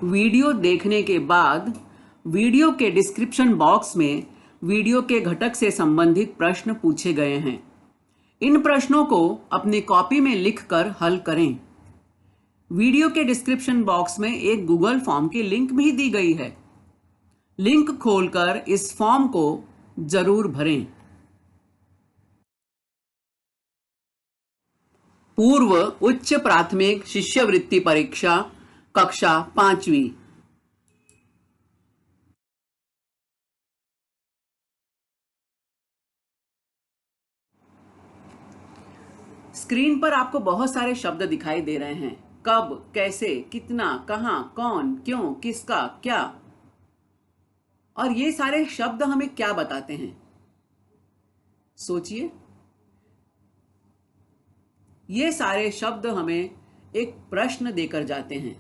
Video देखने के बाद वीडियो के डिस्क्रिप्शन बॉक्स में वीडियो के घटक से संबंधित प्रश्न पूछे गए हैं। इन प्रश्नों को अपनी कॉपी में लिखकर हल करें। वीडियो के डिस्क्रिप्शन बॉक्स में एक गूगल फॉर्म की लिंक भी दी गई है। लिंक खोलकर इस फॉर्म को जरूर भरें। पूर्व उच्च प्राथमिक शिष्यवृत्ति परीक्षा कक्षा 5वीं। स्क्रीन पर आपको बहुत सारे शब्द दिखाई दे रहे हैं। कब, कैसे, कितना, कहां, कौन, क्यों, किसका, क्या। और ये सारे शब्द हमें क्या बताते हैं? सोचिए। ये सारे शब्द हमें एक प्रश्न देकर जाते हैं।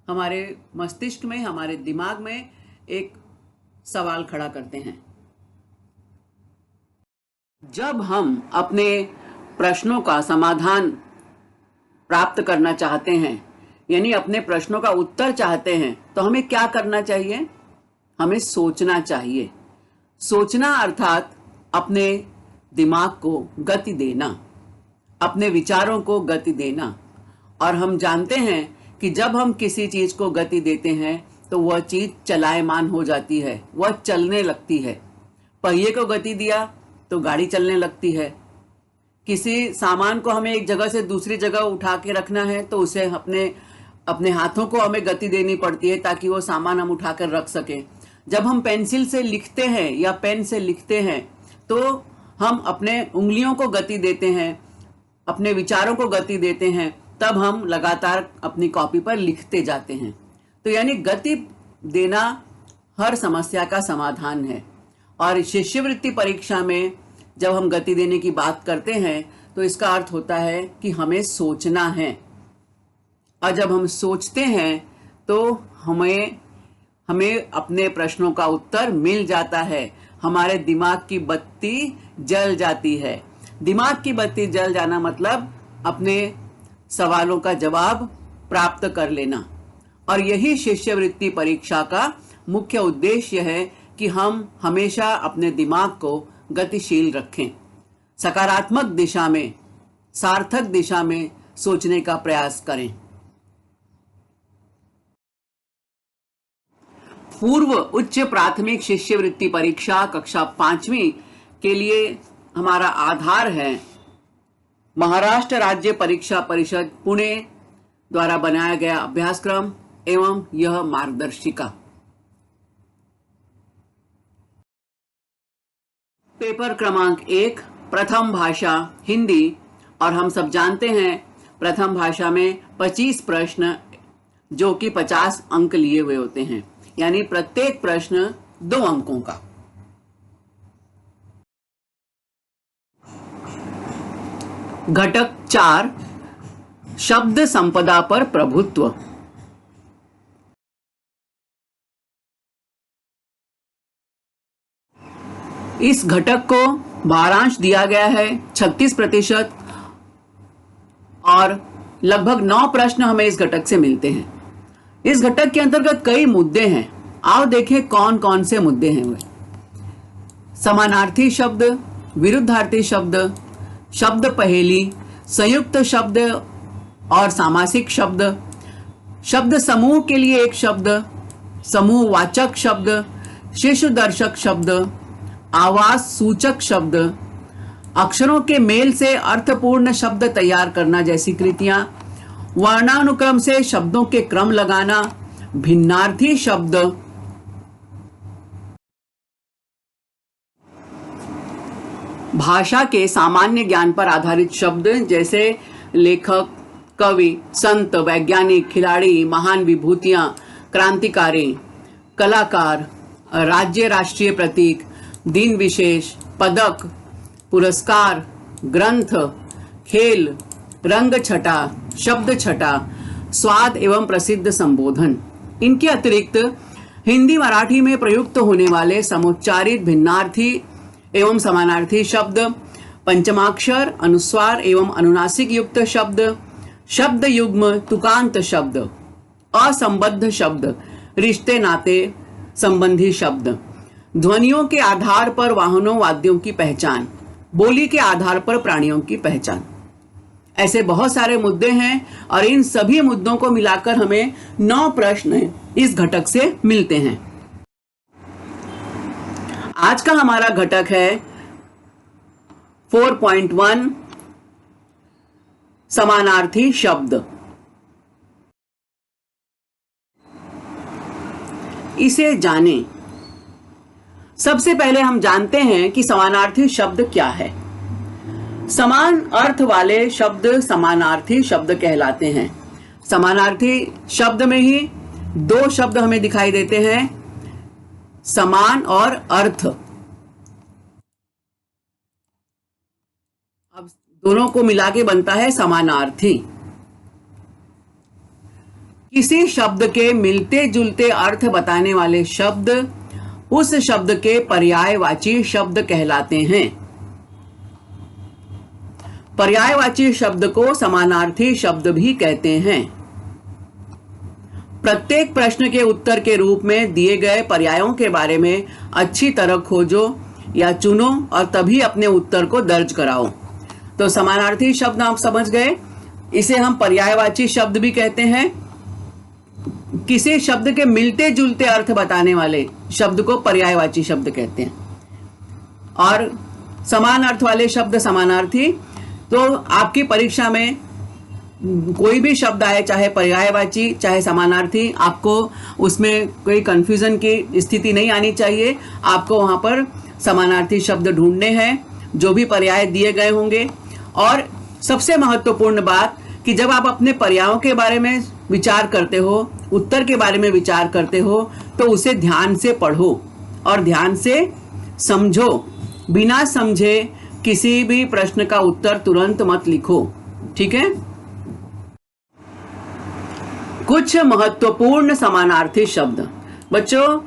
हमारे मस्तिष्क में, हमारे दिमाग में एक सवाल खड़ा करते हैं। जब हम अपने प्रश्नों का समाधान प्राप्त करना चाहते हैं, यानी अपने प्रश्नों का उत्तर चाहते हैं, तो हमें क्या करना चाहिए? हमें सोचना चाहिए। सोचना अर्थात अपने दिमाग को गति देना, अपने विचारों को गति देना। और हम जानते हैं कि जब हम किसी चीज को गति देते हैं तो वह चीज चलायमान हो जाती है, वह चलने लगती है। पहिए को गति दिया तो गाड़ी चलने लगती है। किसी सामान को हमें एक जगह से दूसरी जगह उठा के रखना है तो उसे अपने हाथों को हमें गति देनी पड़ती है ताकि वो सामान हम उठाकर रख सकें। जब हम पेंसिल से लिखते हैं या पेन से लिखते हैं तो हम अपने उंगलियों को गति देते हैं, अपने विचारों को गति देते हैं, तब हम लगातार अपनी कॉपी पर लिखते जाते हैं। तो यानी गति देना हर समस्या का समाधान है। और शिष्यवृत्ति परीक्षा में जब हम गति देने की बात करते हैं तो इसका अर्थ होता है कि हमें सोचना है। और जब हम सोचते हैं तो हमें अपने प्रश्नों का उत्तर मिल जाता है। हमारे दिमाग की बत्ती जल जाती है। दिमाग की बत्ती जल जाना मतलब अपने सवालों का जवाब प्राप्त कर लेना। और यही शिष्यवृत्ति परीक्षा का मुख्य उद्देश्य है कि हम हमेशा अपने दिमाग को गतिशील रखें, सकारात्मक दिशा में, सार्थक दिशा में सोचने का प्रयास करें। पूर्व उच्च प्राथमिक शिष्यवृत्ति परीक्षा कक्षा 5वीं के लिए हमारा आधार है महाराष्ट्र राज्य परीक्षा परिषद पुणे द्वारा बनाया गया अभ्यासक्रम एवं यह मार्गदर्शिका। पेपर क्रमांक 1 प्रथम भाषा हिंदी। और हम सब जानते हैं प्रथम भाषा में 25 प्रश्न जो कि 50 अंक लिए हुए होते हैं, यानी प्रत्येक प्रश्न 2 अंकों का। घटक 4 शब्द संपदा पर प्रभुत्व। इस घटक को भारांश दिया गया है 36% और लगभग 9 प्रश्न हमें इस घटक से मिलते हैं। इस घटक के अंतर्गत कई मुद्दे हैं। आओ देखें कौन कौन से मुद्दे हैं वे। समानार्थी शब्द, विरुद्धार्थी शब्द, शब्द पहेली, संयुक्त शब्द और सामासिक शब्द, शब्द समूह के लिए एक शब्द, समूहवाचक शब्द, शिशुदर्शक शब्द, आवाज सूचक शब्द, अक्षरों के मेल से अर्थपूर्ण शब्द तैयार करना जैसी कृतियां, वर्णानुक्रम से शब्दों के क्रम लगाना, भिन्नार्थी शब्द, भाषा के सामान्य ज्ञान पर आधारित शब्द जैसे लेखक, कवि, संत, वैज्ञानिक, खिलाड़ी, महान विभूतियां, क्रांतिकारी, कलाकार, राज्य राष्ट्रीय प्रतीक, दिन विशेष, पदक, पुरस्कार, ग्रंथ, खेल, रंग छटा, शब्द छटा, स्वाद एवं प्रसिद्ध संबोधन। इनके अतिरिक्त हिंदी मराठी में प्रयुक्त होने वाले समुच्चारित भिन्नार्थी एवं समानार्थी शब्द, पंचमाक्षर, अनुस्वार एवं अनुनासिक युक्त शब्द, शब्द युग्म, तुकांत शब्द, असंबद्ध शब्द, रिश्ते नाते संबंधी शब्द, ध्वनियों के आधार पर वाहनों वाद्यों की पहचान, बोली के आधार पर प्राणियों की पहचान। ऐसे बहुत सारे मुद्दे हैं और इन सभी मुद्दों को मिलाकर हमें 9 प्रश्न इस घटक से मिलते हैं। आज का हमारा घटक है 4.1 समानार्थी शब्द। इसे जानें। सबसे पहले हम जानते हैं कि समानार्थी शब्द क्या है। समान अर्थ वाले शब्द समानार्थी शब्द कहलाते हैं। समानार्थी शब्द में ही 2 शब्द हमें दिखाई देते हैं, समान और अर्थ। अब दोनों को मिला के बनता है समानार्थी। किसी शब्द के मिलते जुलते अर्थ बताने वाले शब्द उस शब्द के पर्यायवाची शब्द कहलाते हैं। पर्यायवाची शब्द को समानार्थी शब्द भी कहते हैं। प्रत्येक प्रश्न के उत्तर के रूप में दिए गए पर्यायों के बारे में अच्छी तरह खोजो या चुनो और तभी अपने उत्तर को दर्ज कराओ। तो समानार्थी शब्द आप समझ गए, इसे हम पर्यायवाची शब्द भी कहते हैं। किसी शब्द के मिलते जुलते अर्थ बताने वाले शब्द को पर्यायवाची शब्द कहते हैं और समान अर्थ वाले शब्द समानार्थी। तो आपकी परीक्षा में कोई भी शब्द आए, चाहे पर्यायवाची चाहे समानार्थी, आपको उसमें कोई कंफ्यूजन की स्थिति नहीं आनी चाहिए। आपको वहां पर समानार्थी शब्द ढूंढने हैं जो भी पर्याय दिए गए होंगे। और सबसे महत्वपूर्ण बात कि जब आप अपने पर्यायों के बारे में विचार करते हो, उत्तर के बारे में विचार करते हो, तो उसे ध्यान से पढ़ो और ध्यान से समझो। बिना समझे किसी भी प्रश्न का उत्तर तुरंत मत लिखो, ठीक है। कुछ महत्वपूर्ण समानार्थी शब्द। बच्चों,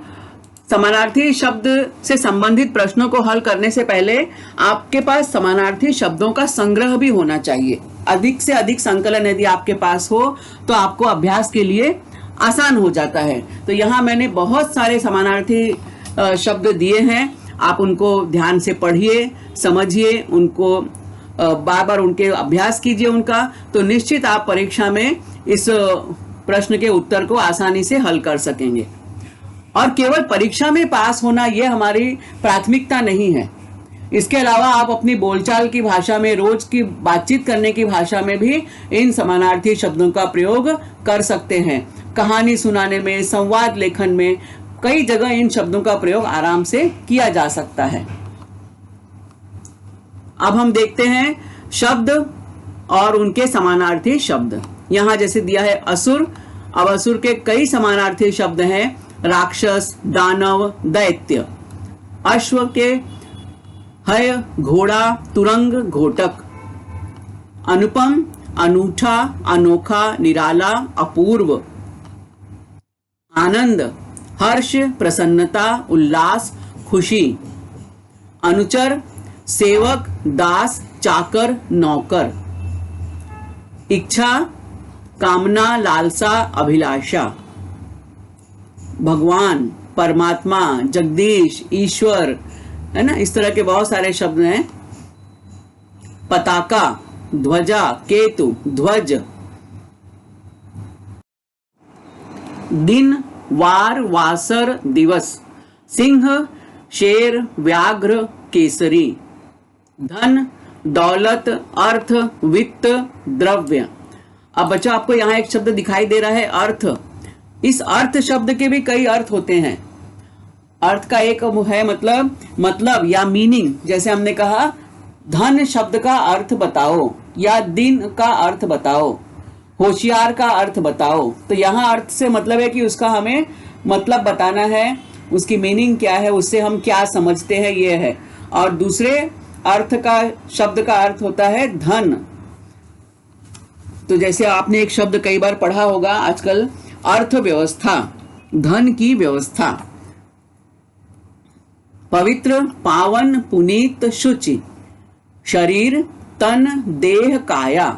समानार्थी शब्द से संबंधित प्रश्नों को हल करने से पहले आपके पास समानार्थी शब्दों का संग्रह भी होना चाहिए। अधिक से अधिक संकलन यदि आपके पास हो तो आपको अभ्यास के लिए आसान हो जाता है। तो यहाँ मैंने बहुत सारे समानार्थी शब्द दिए हैं। आप उनको ध्यान से पढ़िए, समझिए, उनको बार बार उनके अभ्यास कीजिए उनका, तो निश्चित आप परीक्षा में इस प्रश्न के उत्तर को आसानी से हल कर सकेंगे। और केवल परीक्षा में पास होना यह हमारी प्राथमिकता नहीं है। इसके अलावा आप अपनी बोलचाल की भाषा में, रोज की बातचीत करने की भाषा में भी इन समानार्थी शब्दों का प्रयोग कर सकते हैं। कहानी सुनाने में, संवाद लेखन में, कई जगह इन शब्दों का प्रयोग आराम से किया जा सकता है। अब हम देखते हैं शब्द और उनके समानार्थी शब्द। यहां जैसे दिया है असुर। अब असुर के कई समानार्थी शब्द हैं, राक्षस, दानव, दैत्य। अश्व के हय, घोड़ा, तुरंग, घोटक। अनुपम, अनूठा, अनोखा, निराला, अपूर्व। आनंद, हर्ष, प्रसन्नता, उल्लास, खुशी। अनुचर, सेवक, दास, चाकर, नौकर। इच्छा, कामना, लालसा, अभिलाषा। भगवान, परमात्मा, जगदीश, ईश्वर, है ना, इस तरह के बहुत सारे शब्द हैं। पताका, ध्वजा, केतु, ध्वज। दिन, वार, वासर, दिवस। सिंह, शेर, व्याघ्र, केसरी। धन, दौलत, अर्थ, वित्त, द्रव्य। अब बच्चों, आपको यहां एक शब्द दिखाई दे रहा है, अर्थ। इस अर्थ शब्द के भी कई अर्थ होते हैं। अर्थ का एक है मतलब या मीनिंग। जैसे हमने कहा, धन शब्द का अर्थ बताओ या दिन का अर्थ बताओ, होशियार का अर्थ बताओ। तो यहाँ अर्थ से मतलब है कि उसका हमें मतलब बताना है, उसकी मीनिंग क्या है, उससे हम क्या समझते हैं, ये है। और दूसरे अर्थ का शब्द का अर्थ होता है धन। तो जैसे आपने एक शब्द कई बार पढ़ा होगा आजकल, अर्थव्यवस्था, धन की व्यवस्था। पवित्र, पावन, पुनीत, शुचि। शरीर, तन, देह, काया।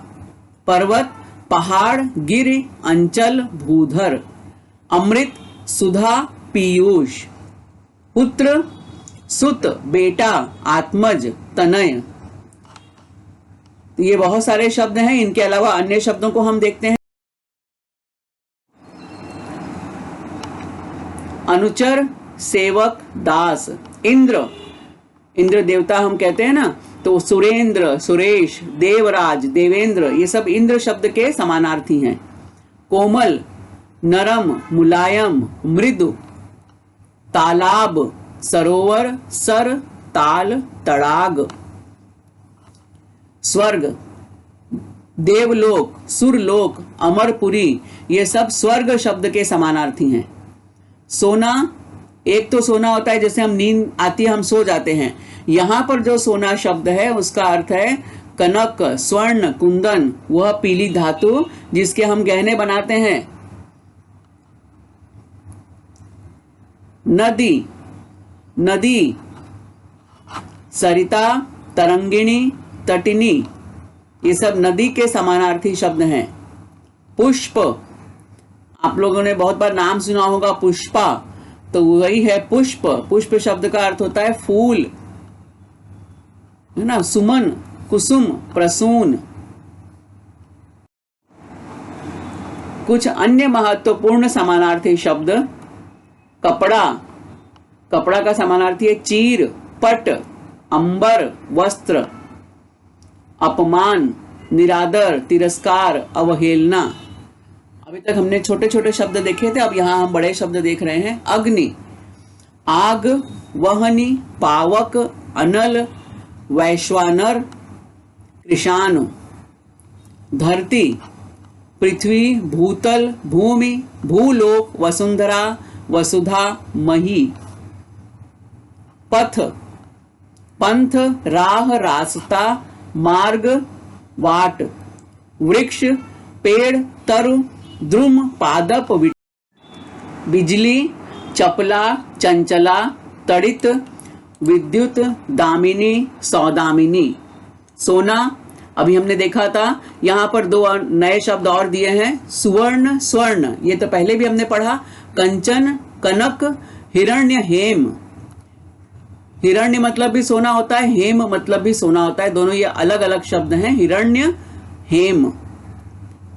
पर्वत, पहाड़, गिरि, अंचल, भूधर। अमृत, सुधा, पीयूष। पुत्र, सुत, बेटा, आत्मज, तनय। तो ये बहुत सारे शब्द हैं। इनके अलावा अन्य शब्दों को हम देखते हैं। अनुचर, सेवक, दास। इंद्र, इंद्र देवता हम कहते हैं ना, तो सुरेंद्र, सुरेश, देवराज, देवेंद्र, ये सब इंद्र शब्द के समानार्थी हैं। कोमल, नरम, मुलायम, मृदु। तालाब, सरोवर, सर, ताल, तड़ाग। स्वर्ग, देवलोक, सुरलोक, अमरपुरी, ये सब स्वर्ग शब्द के समानार्थी हैं। सोना, एक तो सोना होता है जैसे हम नींद आती है हम सो जाते हैं। यहां पर जो सोना शब्द है उसका अर्थ है कनक, स्वर्ण, कुंदन, वह पीली धातु जिसके हम गहने बनाते हैं। नदी, नदी, सरिता, तरंगिणी, तटिनी, ये सब नदी के समानार्थी शब्द हैं। पुष्प, आप लोगों ने बहुत बार नाम सुना होगा पुष्पा, तो वही है पुष्प। पुष्प शब्द का अर्थ होता है फूल, है ना। सुमन, कुसुम, प्रसून। कुछ अन्य महत्वपूर्ण समानार्थी शब्द। कपड़ा, कपड़ा का समानार्थी है चीर, पट, अंबर, वस्त्र। अपमान, निरादर, तिरस्कार, अवहेलना। अभी तक हमने छोटे छोटे शब्द देखे थे, अब यहां हम बड़े शब्द देख रहे हैं। अग्नि, आग, वहनी, पावक, अनल, वैश्वानर, कृषाणु। धरती, पृथ्वी, भूतल, भूमि, भूलोक, वसुंधरा, वसुधा, मही। पथ, पंथ, राह, रास्ता, मार्ग, वाट। वृक्ष, पेड़, तरु, द्रुम, पादप, बिजली, चपला, चंचला, तड़ित, विद्युत, दामिनी, सौदामिनी। सोना, अभी हमने देखा था, यहां पर दो नए शब्द और दिए हैं। सुवर्ण, स्वर्ण, ये तो पहले भी हमने पढ़ा। कंचन, कनक, हिरण्य, हेम। हिरण्य मतलब भी सोना होता है, हेम मतलब भी सोना होता है, दोनों ये अलग अलग शब्द हैं। हिरण्य, हेम।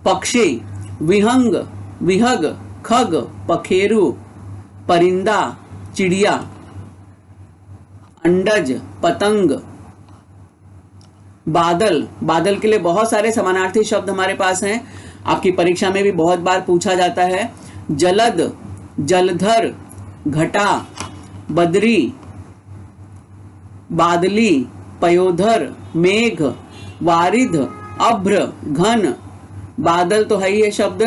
पक्षी, विहंग, विहग, खग, पखेरु, परिंदा, चिड़िया। अंडज, पतंग। बादल, बादल के लिए बहुत सारे समानार्थी शब्द हमारे पास हैं, आपकी परीक्षा में भी बहुत बार पूछा जाता है। जलद, जलधर, घटा, बदरी, बादली, पयोधर, मेघ, वारिध, अभ्र, घन। बादल तो है ही है शब्द।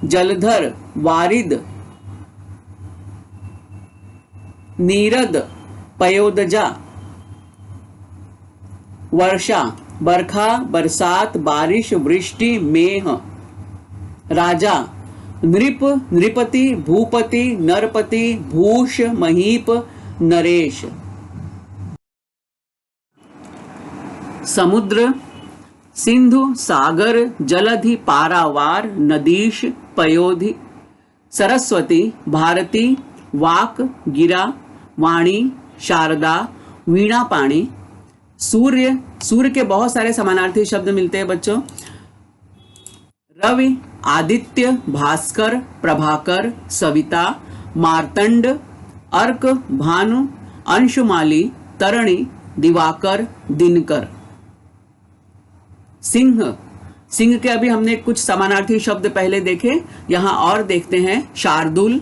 जलधर, वारिद, नीरद, पयोदजा। वर्षा, बरखा, बरसात, बारिश, वृष्टि, मेह। राजा, नृप, नृपति, भूपति, नरपति, भूष, महीप, नरेश। समुद्र, सिंधु, सागर, जलधि, पारावार, नदीश, पयोधि। सरस्वती, भारती, वाक, गिरा, वाणी, शारदा, वीणा पाणी। सूर्य, सूर्य के बहुत सारे समानार्थी शब्द मिलते हैं बच्चों। रवि, आदित्य, भास्कर, प्रभाकर, सविता, मार्तंड, अर्क, भानु, अंशुमाली, तरणि, दिवाकर, दिनकर। सिंह, सिंह के अभी हमने कुछ समानार्थी शब्द पहले देखे, यहां और देखते हैं। शार्दुल,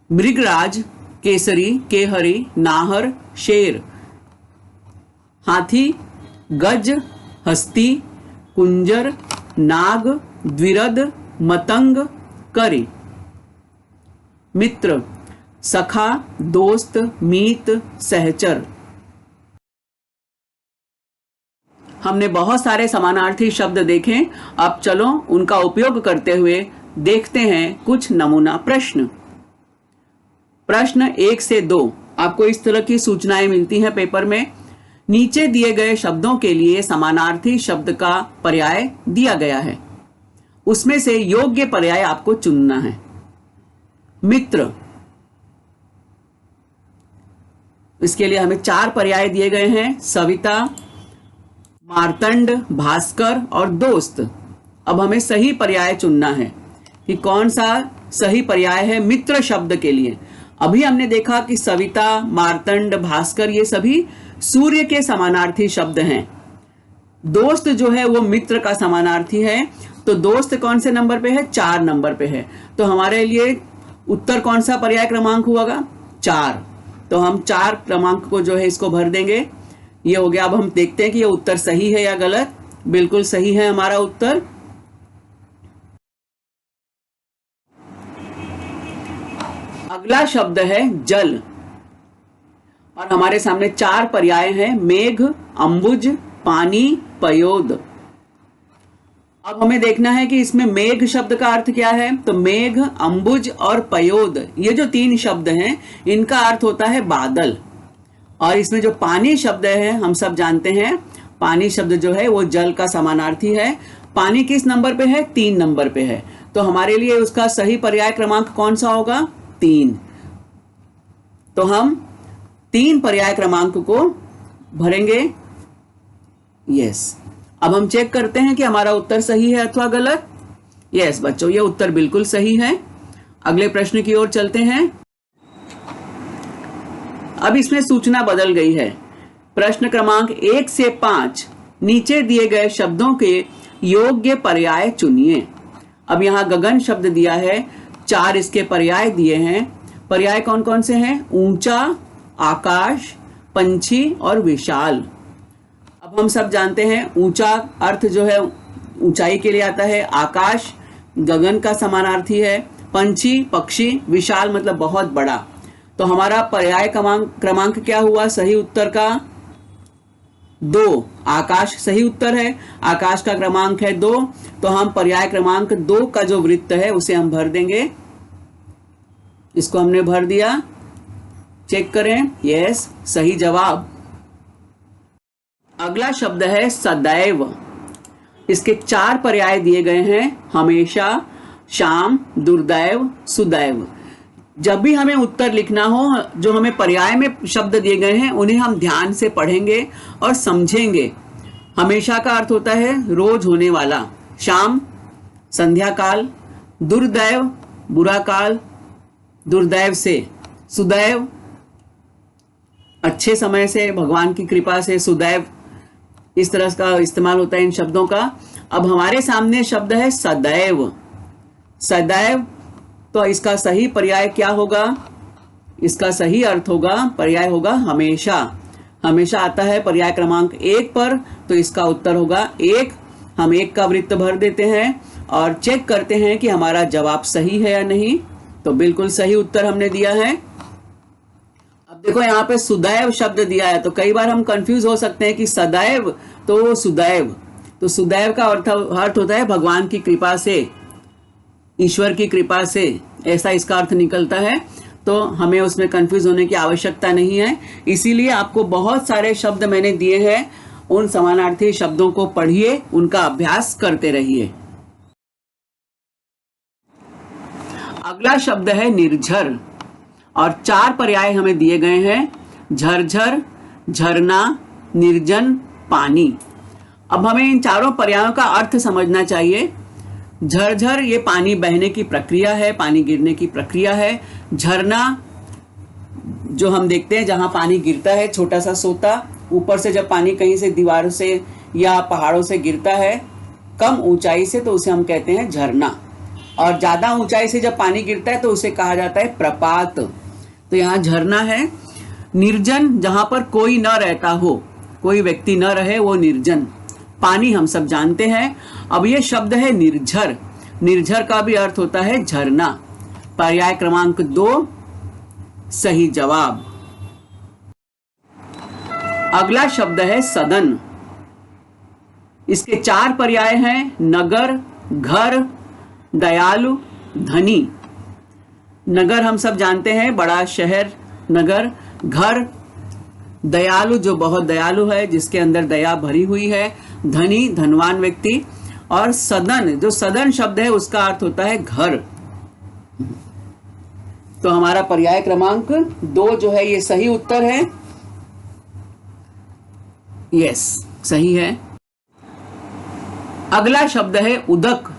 मृगराज, केसरी, केहरी, नाहर, शेर। हाथी, गज, हस्ती, कुंजर, नाग, द्विरद, मतंग, करी। मित्र, सखा, दोस्त, मीत, सहचर। हमने बहुत सारे समानार्थी शब्द देखे, अब चलो उनका उपयोग करते हुए देखते हैं कुछ नमूना प्रश्न। प्रश्न 1 से 2 आपको इस तरह की सूचनाएं मिलती हैं पेपर में। नीचे दिए गए शब्दों के लिए समानार्थी शब्द का पर्याय दिया गया है। उसमें से योग्य पर्याय आपको चुनना है। मित्र, इसके लिए हमें 4 पर्याय दिए गए हैं, सविता, मार्तंड, भास्कर और दोस्त। अब हमें सही पर्याय चुनना है कि कौन सा सही पर्याय है मित्र शब्द के लिए। अभी हमने देखा कि सविता, मार्तंड, भास्कर ये सभी सूर्य के समानार्थी शब्द हैं। दोस्त जो है वो मित्र का समानार्थी है। तो दोस्त कौन से नंबर पे है? 4 नंबर पे है। तो हमारे लिए उत्तर कौन सा पर्याय क्रमांक होगा? 4। तो हम 4 क्रमांक को जो है इसको भर देंगे। ये हो गया। अब हम देखते हैं कि ये उत्तर सही है या गलत। बिल्कुल सही है हमारा उत्तर। अगला शब्द है जल, और हमारे सामने 4 पर्याय हैं, मेघ, अंबुज, पानी, पयोद। अब हमें देखना है कि इसमें मेघ शब्द का अर्थ क्या है। तो मेघ, अंबुज और पयोद, ये जो 3 शब्द हैं इनका अर्थ होता है बादल। और इसमें जो पानी शब्द है, हम सब जानते हैं पानी शब्द जो है वो जल का समानार्थी है। पानी किस नंबर पे है? 3 नंबर पे है। तो हमारे लिए उसका सही पर्याय क्रमांक कौन सा होगा? 3। तो हम 3 पर्याय क्रमांक को भरेंगे। यस। अब हम चेक करते हैं कि हमारा उत्तर सही है अथवा गलत। यस बच्चों, ये उत्तर बिल्कुल सही है। अगले प्रश्न की ओर चलते हैं। अब इसमें सूचना बदल गई है। प्रश्न क्रमांक 1 से 5 नीचे दिए गए शब्दों के योग्य पर्याय चुनिए। अब यहाँ गगन शब्द दिया है, 4 इसके पर्याय दिए हैं। पर्याय कौन कौन से हैं? ऊंचा, आकाश, पंछी और विशाल। अब हम सब जानते हैं ऊंचा अर्थ जो है ऊंचाई के लिए आता है, आकाश गगन का समानार्थी है, पंछी पक्षी, विशाल मतलब बहुत बड़ा। तो हमारा पर्याय क्रमांक क्या हुआ सही उत्तर का? 2। आकाश सही उत्तर है। आकाश का क्रमांक है 2। तो हम पर्याय क्रमांक 2 का जो वृत्त है उसे हम भर देंगे। इसको हमने भर दिया। चेक करें। यस, सही जवाब। अगला शब्द है सदैव। इसके 4 पर्याय दिए गए हैं, हमेशा, शाम, दुर्दैव, सुदैव। जब भी हमें उत्तर लिखना हो, जो हमें पर्याय में शब्द दिए गए हैं उन्हें हम ध्यान से पढ़ेंगे और समझेंगे। हमेशा का अर्थ होता है रोज होने वाला, शाम संध्या काल, दुर्दैव बुरा काल, दुर्दैव से, सुदैव अच्छे समय से, भगवान की कृपा से, सुदैव इस तरह का इस्तेमाल होता है इन शब्दों का। अब हमारे सामने शब्द है सदैव। सदैव, तो इसका सही पर्याय क्या होगा? इसका सही अर्थ होगा, पर्याय होगा हमेशा। हमेशा आता है पर्याय क्रमांक 1 पर, तो इसका उत्तर होगा 1। हम 1 का वृत्त भर देते हैं और चेक करते हैं कि हमारा जवाब सही है या नहीं। तो बिल्कुल सही उत्तर हमने दिया है। अब देखो यहाँ पे सुदैव शब्द दिया है, तो कई बार हम कंफ्यूज हो सकते हैं कि सदैव तो सुदैव। तो सुदैव का अर्थ होता है भगवान की कृपा से, ईश्वर की कृपा से, ऐसा इसका अर्थ निकलता है। तो हमें उसमें कंफ्यूज होने की आवश्यकता नहीं है। इसीलिए आपको बहुत सारे शब्द मैंने दिए हैं, उन समानार्थी शब्दों को पढ़िए, उनका अभ्यास करते रहिए। अगला शब्द है निर्झर, और 4 पर्याय हमें दिए गए हैं, झरझर, झरना, निर्जन, पानी। अब हमें इन 4 पर्यायों का अर्थ समझना चाहिए। झरझर ये पानी बहने की प्रक्रिया है, पानी गिरने की प्रक्रिया है। झरना जो हम देखते हैं जहां पानी गिरता है, छोटा सा सोता, ऊपर से जब पानी कहीं से दीवारों से या पहाड़ों से गिरता है कम ऊंचाई से, तो उसे हम कहते हैं झरना। और ज्यादा ऊंचाई से जब पानी गिरता है तो उसे कहा जाता है प्रपात। तो यहाँ झरना है। निर्जन, जहां पर कोई न रहता हो, कोई व्यक्ति न रहे, वो निर्जन। पानी हम सब जानते हैं। अब ये शब्द है निर्झर। निर्झर का भी अर्थ होता है झरना। पर्याय क्रमांक 2 सही जवाब। अगला शब्द है सदन। इसके 4 पर्याय हैं, नगर, घर, दयालु, धनी। नगर हम सब जानते हैं, बड़ा शहर नगर। घर दयालु, जो बहुत दयालु है, जिसके अंदर दया भरी हुई है। धनी, धनवान व्यक्ति। और सदन, जो सदन शब्द है उसका अर्थ होता है घर। तो हमारा पर्याय क्रमांक 2 जो है ये सही उत्तर है। यस, सही है। अगला शब्द है उदक।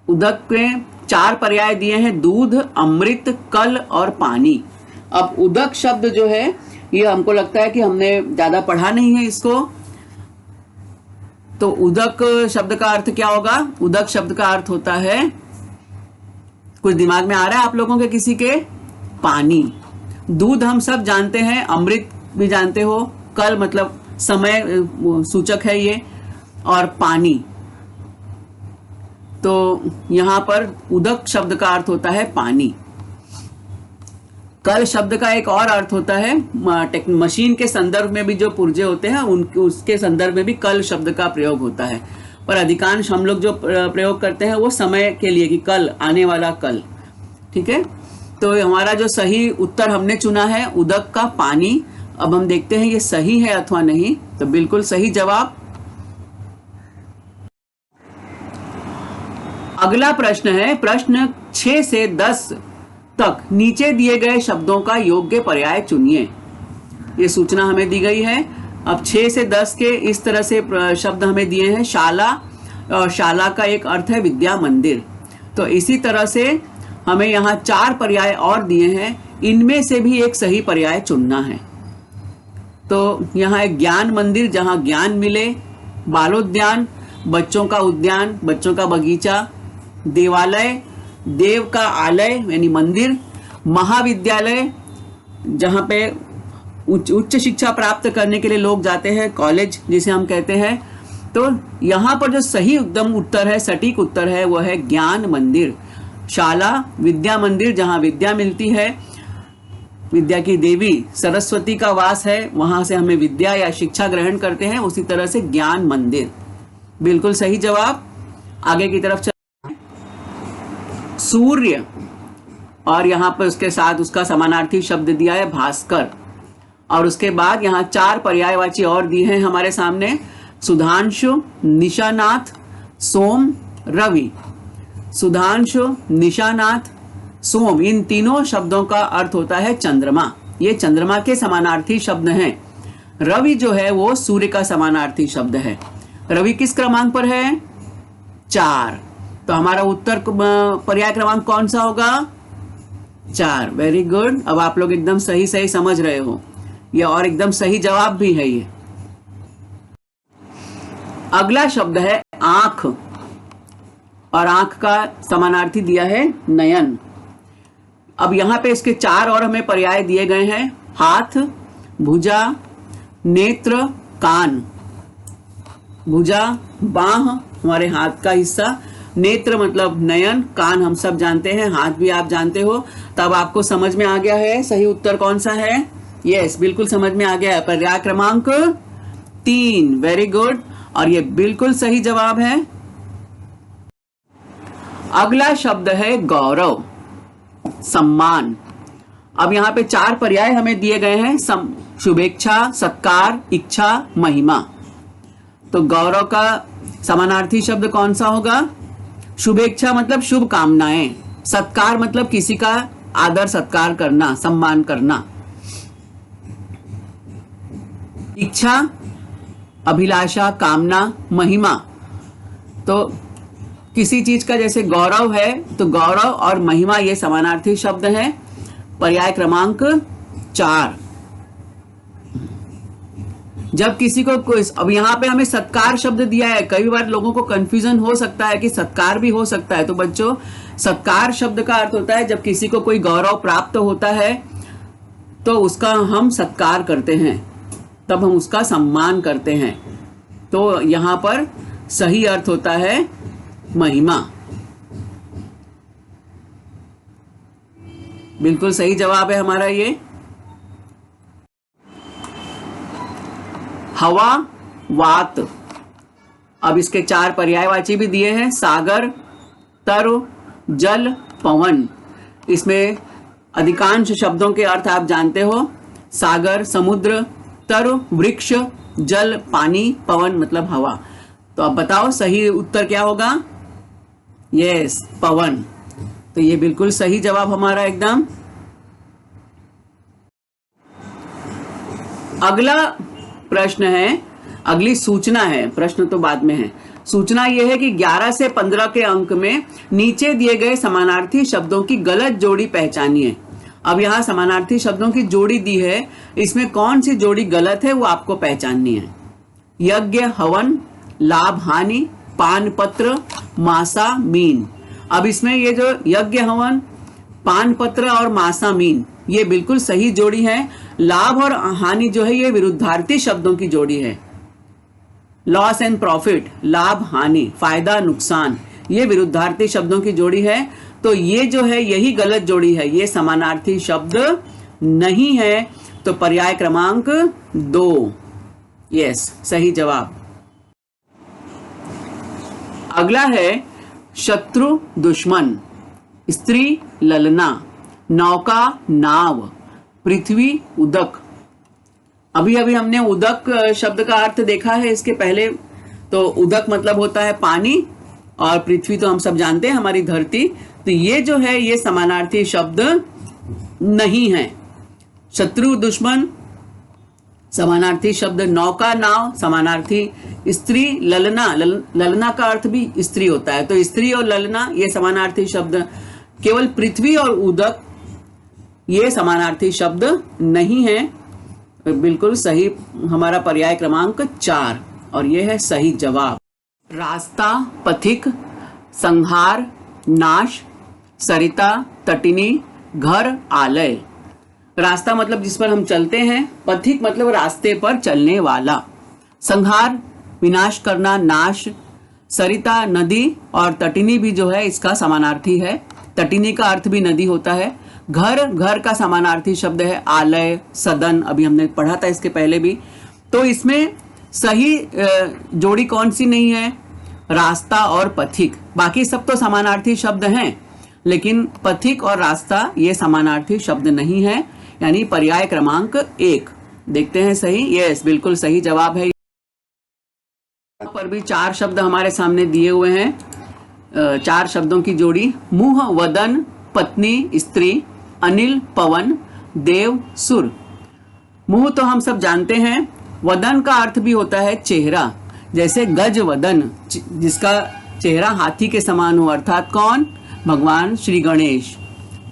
उदक में 4 पर्याय दिए हैं, दूध, अमृत, कल और पानी। अब उदक शब्द जो है ये हमको लगता है कि हमने ज्यादा पढ़ा नहीं है इसको। तो उदक शब्द का अर्थ क्या होगा? उदक शब्द का अर्थ होता है, कुछ दिमाग में आ रहा है आप लोगों के किसी के? पानी। दूध हम सब जानते हैं, अमृत भी जानते हो, कल मतलब समय सूचक है ये, और पानी। तो यहां पर उदक शब्द का अर्थ होता है पानी। कल शब्द का एक और अर्थ होता है, मशीन के संदर्भ में भी जो पुर्जे होते हैं उसके संदर्भ में भी कल शब्द का प्रयोग होता है, पर अधिकांश हम लोग जो प्रयोग करते हैं वो समय के लिए, कि कल, आने वाला कल। ठीक है, तो हमारा जो सही उत्तर हमने चुना है उदक का पानी। अब हम देखते हैं ये सही है अथवा नहीं। तो बिल्कुल सही जवाब। अगला प्रश्न है, प्रश्न 6 से 10 तक नीचे दिए गए शब्दों का योग्य पर्याय चुनिए। ये सूचना हमें दी गई है। अब 6 से 10 के इस तरह से शब्द हमें दिए हैं। शाला, और शाला का एक अर्थ है विद्या मंदिर। तो इसी तरह से हमें यहाँ 4 पर्याय और दिए हैं, इनमें से भी एक सही पर्याय चुनना है। तो यहाँ एक ज्ञान मंदिर जहाँ ज्ञान मिले, बालोद्यान बच्चों का उद्यान, बच्चों का बगीचा, देवालय देव का आलय यानी मंदिर, महाविद्यालय जहाँ पे उच्च शिक्षा प्राप्त करने के लिए लोग जाते हैं, कॉलेज जिसे हम कहते हैं। तो यहाँ पर जो सही एकदम उत्तर है, सटीक उत्तर है, वो है ज्ञान मंदिर। शाला, विद्या मंदिर जहाँ विद्या मिलती है, विद्या की देवी सरस्वती का वास है, वहां से हमें विद्या या शिक्षा ग्रहण करते हैं, उसी तरह से ज्ञान मंदिर। बिल्कुल सही जवाब। आगे की तरफ सूर्य, और यहाँ पर उसके साथ उसका समानार्थी शब्द दिया है भास्कर। और उसके बाद यहाँ 4 पर्यायवाची और दिए हैं हमारे सामने, सुधांशु, निशानाथ, सोम, रवि। सुधांशु, निशानाथ, सोम, इन तीनों शब्दों का अर्थ होता है चंद्रमा। ये चंद्रमा के समानार्थी शब्द हैं। रवि जो है वो सूर्य का समानार्थी शब्द है। रवि किस क्रमांक पर है? 4। तो हमारा उत्तर पर्याय क्रमांक कौन सा होगा? 4। Very good. अब आप लोग एकदम सही सही समझ रहे हो, ये और एकदम सही जवाब भी है ये। अगला शब्द है आंख, और आंख का समानार्थी दिया है नयन। अब यहां पे इसके 4 और हमें पर्याय दिए गए हैं, हाथ, भुजा, नेत्र, कान। भुजा बाह हमारे हाथ का हिस्सा, नेत्र मतलब नयन, कान हम सब जानते हैं, हाथ भी आप जानते हो। तब आपको समझ में आ गया है सही उत्तर कौन सा है? यस, बिल्कुल समझ में आ गया है। पर्याय क्रमांक 3। वेरी गुड, और ये बिल्कुल सही जवाब है। अगला शब्द है गौरव, सम्मान। अब यहाँ पे 4 पर्याय हमें दिए गए हैं, शुभेच्छा, सत्कार, इच्छा, महिमा। तो गौरव का समानार्थी शब्द कौन सा होगा? शुभेच्छा मतलब शुभ कामनाएं, सत्कार मतलब किसी का आदर सत्कार करना, सम्मान करना, इच्छा, अभिलाषा, कामना, महिमा। तो किसी चीज का जैसे गौरव है, तो गौरव और महिमा ये समानार्थी शब्द हैं। पर्याय क्रमांक 4। जब किसी को कोई, अब यहाँ पे हमें सत्कार शब्द दिया है, कई बार लोगों को कंफ्यूजन हो सकता है कि सत्कार भी हो सकता है। तो बच्चों, सत्कार शब्द का अर्थ होता है जब किसी को कोई गौरव प्राप्त होता है तो उसका हम सत्कार करते हैं, तब हम उसका सम्मान करते हैं। तो यहाँ पर सही अर्थ होता है महिमा। बिल्कुल सही जवाब है हमारा ये। हवा, वात। अब इसके 4 पर्यायवाची भी दिए हैं, सागर, तरु, जल, पवन। इसमें अधिकांश शब्दों के अर्थ आप जानते हो, सागर समुद्र, तरु वृक्ष, जल पानी, पवन मतलब हवा। तो अब बताओ सही उत्तर क्या होगा? यस, पवन। तो ये बिल्कुल सही जवाब हमारा एकदम। अगला प्रश्न है, अगली सूचना है, प्रश्न तो बाद में है। सूचना यह है कि 11 से 15 के अंक में नीचे दिए गए समानार्थी शब्दों की गलत जोड़ी पहचानिए। अब यहाँ समानार्थी शब्दों की जोड़ी दी है, इसमें कौन सी जोड़ी गलत है वो आपको पहचाननी है। यज्ञ हवन, लाभ हानि, पान पत्र, मासा मीन। अब इसमें ये जो यज्ञ हवन, पान पत्र और मासा मीन, ये बिल्कुल सही जोड़ी है। लाभ और हानि जो है ये विरुद्धार्थी शब्दों की जोड़ी है। लॉस एंड प्रॉफिट, लाभ हानि, फायदा नुकसान, ये विरुद्धार्थी शब्दों की जोड़ी है। तो ये जो है यही गलत जोड़ी है, ये समानार्थी शब्द नहीं है। तो पर्याय क्रमांक 2, यस, सही जवाब। अगला है शत्रु दुश्मन, स्त्री ललना, नौका नाव, पृथ्वी उदक। अभी अभी हमने उदक शब्द का अर्थ देखा है इसके पहले। तो उदक मतलब होता है पानी, और पृथ्वी तो हम सब जानते हैं हमारी धरती। तो ये जो है ये समानार्थी शब्द नहीं है। शत्रु दुश्मन समानार्थी शब्द, नौका नाव समानार्थी, स्त्री ललना, ललना का अर्थ भी स्त्री होता है। तो स्त्री और ललना ये समानार्थी शब्द। केवल पृथ्वी और उदक ये समानार्थी शब्द नहीं है। बिल्कुल सही हमारा पर्याय क्रमांक 4, और ये है सही जवाब। रास्ता, पथिक, संहार, नाश, सरिता, तटिनी, घर, आलय। रास्ता मतलब जिस पर हम चलते हैं, पथिक मतलब रास्ते पर चलने वाला, संहार विनाश करना, नाश, सरिता नदी, और तटिनी भी जो है इसका समानार्थी है। तटिनी का अर्थ भी नदी होता है। घर, घर का समानार्थी शब्द है आलय, सदन, अभी हमने पढ़ा था इसके पहले भी। तो इसमें सही जोड़ी कौन सी नहीं है? रास्ता और पथिक। बाकी सब तो समानार्थी शब्द हैं, लेकिन पथिक और रास्ता ये समानार्थी शब्द नहीं है, यानी पर्याय क्रमांक 1। देखते हैं सही, यस, बिल्कुल सही जवाब है। यहाँ पर भी 4 शब्द हमारे सामने दिए हुए हैं। 4 शब्दों की जोड़ी, मुंह वदन, पत्नी स्त्री, अनिल पवन, देव सुर। मुंह तो हम सब जानते हैं। वदन का अर्थ भी होता है चेहरा, जैसे गज वदन, जिसका चेहरा हाथी के समान हो, अर्थात कौन? भगवान श्री गणेश।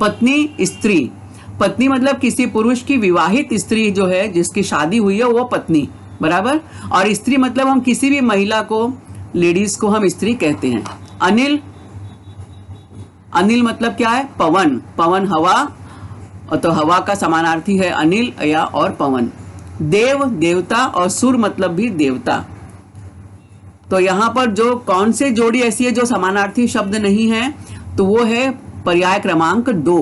पत्नी स्त्री, पत्नी मतलब किसी पुरुष की विवाहित स्त्री जो है, जिसकी शादी हुई है, वो पत्नी, बराबर। और स्त्री मतलब हम किसी भी महिला को, लेडीज को हम स्त्री कहते हैं। अनिल, अनिल मतलब क्या है? पवन, पवन हवा, तो हवा का समानार्थी है अनिल या और पवन। देव देवता, और सुर मतलब भी देवता। तो यहाँ पर जो कौन से जोड़ी ऐसी है जो समानार्थी शब्द नहीं है, तो वो है पर्याय क्रमांक 2।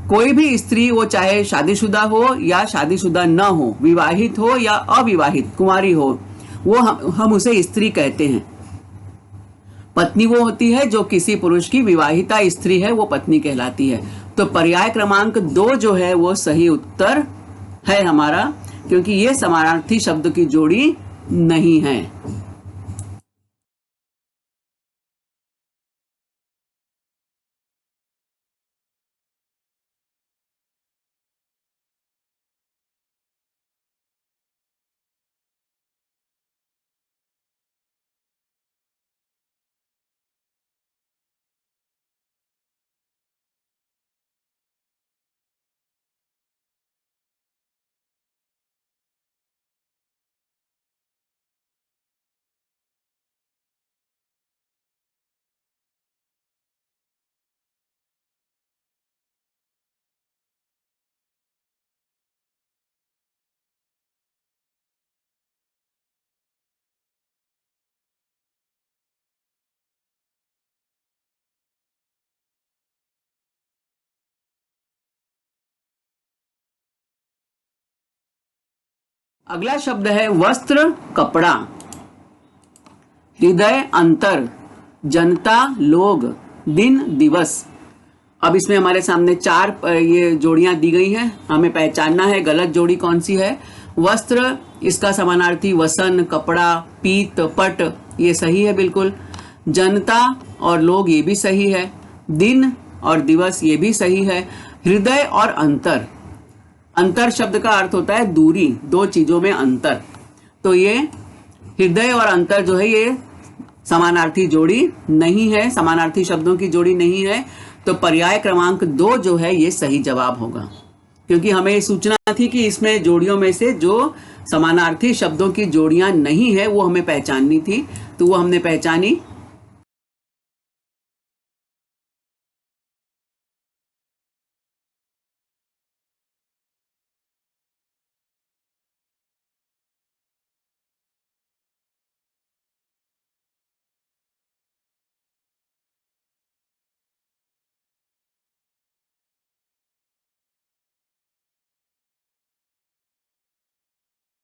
कोई भी स्त्री, वो चाहे शादीशुदा हो या शादीशुदा न हो, विवाहित हो या अविवाहित कुंवारी हो, वो हम उसे स्त्री कहते हैं। पत्नी वो होती है जो किसी पुरुष की विवाहिता स्त्री है, वो पत्नी कहलाती है। तो पर्याय क्रमांक 2 जो है वो सही उत्तर है हमारा, क्योंकि ये समानार्थी शब्द की जोड़ी नहीं है। अगला शब्द है वस्त्र, कपड़ा, हृदय, अंतर, जनता, लोग, दिन, दिवस। अब इसमें हमारे सामने 4 ये जोड़ियां दी गई हैं, हमें पहचानना है गलत जोड़ी कौन सी है। वस्त्र, इसका समानार्थी वसन, कपड़ा, पीत, पट, ये सही है बिल्कुल। जनता और लोग, ये भी सही है। दिन और दिवस, ये भी सही है। हृदय और अंतर, अंतर शब्द का अर्थ होता है दूरी, दो चीजों में अंतर। तो ये हृदय और अंतर जो है ये समानार्थी जोड़ी नहीं है, समानार्थी शब्दों की जोड़ी नहीं है। तो पर्याय क्रमांक 2 जो है ये सही जवाब होगा, क्योंकि हमें ये सूचना थी कि इसमें जोड़ियों में से जो समानार्थी शब्दों की जोड़ियां नहीं है वो हमें पहचाननी थी, तो वो हमने पहचानी